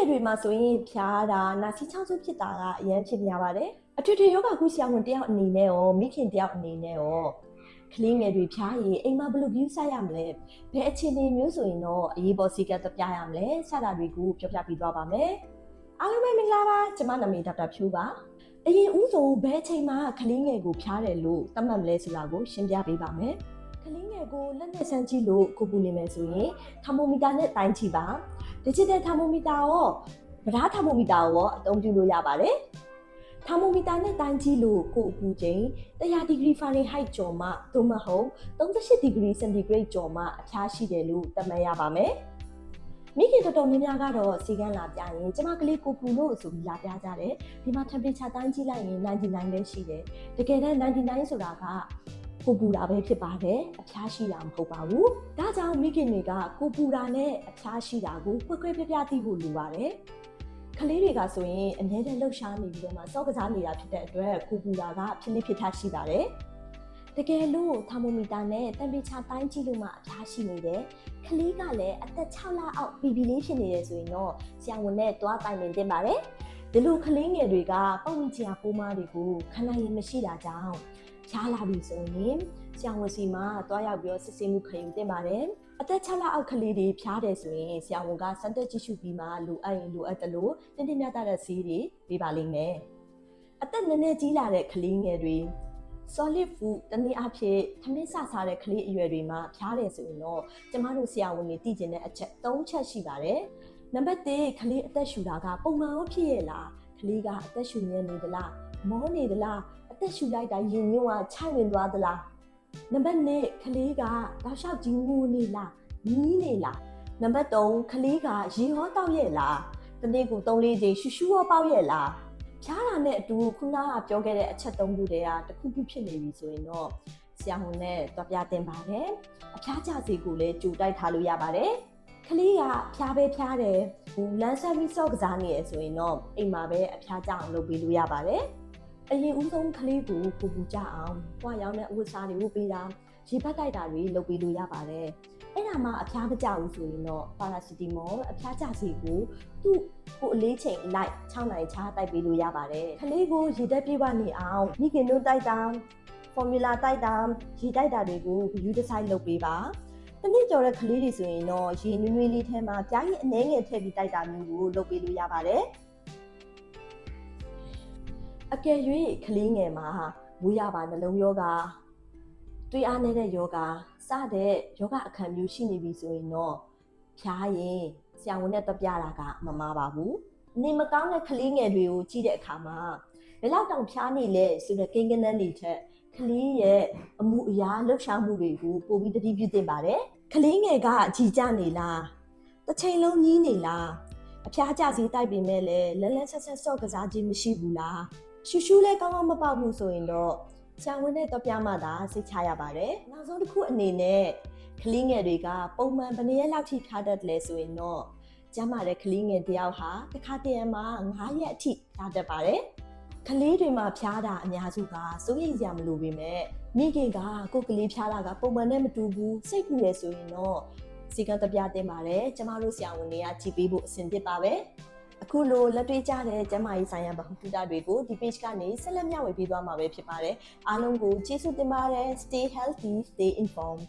ငယ်တွေမှာဆိုရင်ဖျားတာနာစီချောင်းစုဖြစ်တာကအရင်ဖြစ်များပါတယ်အထွေထွေယောဂကုဆရာဝန်တယောက်အနေနဲ့ရောမိခင်တယောက်အနေနဲ့ရောကလေးငယ်တွေဖျားရင်အိမ်မှာဘယ်လို view ဆက်ရမလဲဘယ်အခြေအနေမျိုးဆိုရင်တော့အရေးပေါ်စီကတ်ပြရမလဲစတာတွေကိုပြောပြပေးသွားပါမယ်အားလုံးပဲမင်္ဂလာပါကျွန်မနာမည်ဒေါက်တာဖြိုးပါအရင်ဦးဆုံးဘယ်အချိန်မှာကလေးငယ်ကိုဖျားတယ်လို့သတ်မှတ်မလဲဆိုတာကိုရှင်းပြပေးပါမယ်ကလေးငယ်ကိုလက်နဲ့ဆန်းကြည့်လို့ကိုပူနေမယ်ဆိုရင်သာမိုမီတာနဲ့တိုင်းကြည့်ပါ digital thermometer ရောဗဒါး thermometer ရောအသုံးပြုလို့ရပါတယ်။ thermometer နဲ့တိုင်းကြည့်လို့ကိုအပူချိန်100 degree Fahrenheit ကျော်မှသို့မဟုတ်38 degree centigrade ကျော်မှအဖျားရှိတယ်လို့သတ်မှတ်ရပါမယ်။မိခင်တော်တော်များများကတော့စီကန်းလာပြရင်ကျမကလေးကိုပူလို့ဆိုပြီးလာပြကြတယ်။ဒီမှာ temperature တိုင်းကြည့်လိုက်ရင်99ပဲရှိတယ်။တကယ်တမ်း99ဆိုတာကကိုပူတာပဲဖြစ်ပါတယ်အဖျားရှိတာမဟုတ်ပါဘူးဒါကြောင့်မိခင်တွေကကိုပူတာနဲ့အဖျားရှိတာကိုခွဲခွဲပြားပြားသိဖို့လိုပါတယ်ကလေးတွေကဆိုရင်အများနဲ့လှုပ်ရှားနေပြီးတော့မှစောကစားနေတာဖြစ်တဲ့အတွက်ကိုပူတာကဖြစ်လိဖြစ်ထရှိပါတယ်တကယ်လို့သာမိုမီတာနဲ့တမ်ပီချာတိုင်းကြည့်လို့မှအဖျားရှိနေတယ်ကလေးကလည်းအသက်6လအောက် BB လေးဖြစ်နေတယ်ဆိုရင်တော့ဆရာဝန်နဲ့တွားတိုင်ပင်တင်ပါတယ်ဒီလိုကလေးငယ်တွေကပတ်ဝန်းကျင်ပိုးမတွေကိုခဏရမရှိတာကြောင့်ဖျားလာပြီဆိုရင်ဆရာဝန်စီမှာတွားရောက်ပြီးတော့စစ်ဆေးမှုခံယူတင်ပါတယ်အသက်6လအောက်ကလေးတွေဖျားတယ်ဆိုရင်ဆရာဝန်ကစမ်းသပ်ကြည့်ရှုပြီးမှလိုအပ်ရင်လိုအပ်တယ်လို့တင်းတင်းမြတ်တဲ့ဆေးတွေပေးပါလိမ့်မယ်အသက်နည်းနည်းကြီးလာတဲ့ကလေးငယ်တွေ solid food တနည်းအားဖြင့်ထမင်းစစားတဲ့ကလေးအရွယ်တွေမှာဖျားတယ်ဆိုရင်တော့ကျမတို့ဆရာဝန်တွေသိကျင်တဲ့အချက်3ချက်ရှိပါတယ်နံပါတ်1ကလေးအသက်ရှူတာကပုံမှန်ရောဖြစ်ရဲ့လားကလေးကအသက်ရှူနေနေသလားမောနေသလားအသက်ရှူလိုက်တာရင်ညွန့်ကခြိုက်ဝင်သွားသလားနံပါတ်2ကလေးကတောက်လျှောက်ကြီးငိုနေလားနီးနေလားနံပါတ်3ကလေးကရေဟောတောက်ရဲ့လားတနေ့ကို3-4ချိန်ရှူရှူဟောပေါက်ရဲ့လားဖျားတာနဲ့အတူခုနကပြောခဲ့တဲ့အချက်3ခုတည်းကတစ်ခုခုဖြစ်နေပြီဆိုရင်တော့ဆရာဝန်နဲ့တွားပြတင်ပါတယ်အဖျားကြစီကိုလည်းကြိုတိုက်ထားလို့ရပါတယ်ကလေးကဖျားပဲဖျားတယ်လမ်းဆက်ပြီးစော့ကစားနေရဆိုရင်တော့အိမ်မှာပဲအဖျားကြအောင်လုပ်ပေးလို့ရပါတယ်အရင်ဦးဆုံးကလေးကိုပူပူကြအောင်ပွားရောင်းတဲ့အဝတ်စားတွေကိုပေးတာရေပတ်တိုက်တာတွေလုပ်ပေးလို့ရပါတယ်အဲ့ဒါမှအဖျားမကြဘူးဆိုရင်တော့ပါရာစီတီမောအဖျားကြစီကိုသူ့ကိုအလေးချိန်လိုက်6နိုင်ချတိုက်ပေးလို့ရပါတယ်ကလေးကိုရေတက်ပြေးဝနေအောင်မိခင်တို့တိုက်တာဖော်မြူလာတိုက်တာရေတိုက်တာတွေကိုယူဒီဇိုင်းလုပ်ပေးပါတနည်းကြော်တဲ့ကလေးတွေဆိုရင်တော့ရေနွေးနွေးလေးထဲမှာပြားရင်အနှဲငယ်ထည့်ပြီးတိုက်တာမျိုးကိုလုပ်ပေးလို့ရပါတယ်အကယ်၍ကလေးငယ်မှာမူးရပါနှလုံးယောဂတွေးအားနေတဲ့ယောဂစတဲ့ယောဂအခမ်းမျိုးရှိနေပြီဆိုရင်တော့ဖျားရင်ဆရာဝန်နဲ့တက်ပြတာကမမှားပါဘူးနေမကောင်းတဲ့ကလေးငယ်တွေကိုကြည့်တဲ့အခါမှာဘယ်လောက်တောင်ဖျားနေလဲဆိုတဲ့ကိန်းကနန်းတွေထက်ကလေးရဲ့အမှုအရာလှုပ်ရှားမှုတွေကိုပိုပြီးတတိပြုသင့်ပါတယ်ကလေးငယ်ကကြီးကြနေလားတစ်ချိန်လုံးကြီးနေလားအဖျားကြစီတိုက်ပေမဲ့လည်းလန်းလန်းဆက်ဆက်ဆော့ကစားခြင်းမရှိဘူးလားရှူရှူလဲကောင်းကောင်းမပေါက်ဘူးဆိုရင်တော့ဆရာဝန်နဲ့တော့ပြမှသာစိတ်ချရပါတယ်နောက်ဆုံးတစ်ခုအနေနဲ့ကလေးငယ်တွေကပုံမှန်ဘယ်နှစ်ရက်လောက်ထိဖျားတတ်လဲဆိုရင်တော့ကျန်းမာတဲ့ကလေးငယ်တယောက်ဟာတစ်ခါတည်းမှာ9ရက်အထိဖျားတတ်ပါတယ်ကလေးတွေမှာဖျားတာအများစုကစိုးရိမ်စရာမလိုပေမဲ့မိခင်ကကိုယ်ကလေးဖျားတာကပုံမှန်နဲ့မတူဘူးစိတ်ပူရဆိုရင်တော့စီကံတပြတင်ပါတယ်ကျမတို့ဆရာဝန်တွေကကြည့်ပေးဖို့အဆင်သင့်ပါပဲအခုလိုလက်တွေ့ကျတဲ့ကျန်းမာရေးဆိုင်ရာဗဟုသုတတွေကိုဒီ page ကနေဆက်လက်မျှဝေပေးသွားမှာပဲဖြစ်ပါတယ်အားလုံးကိုကျေးဇူးတင်ပါတယ် stay healthy stay informed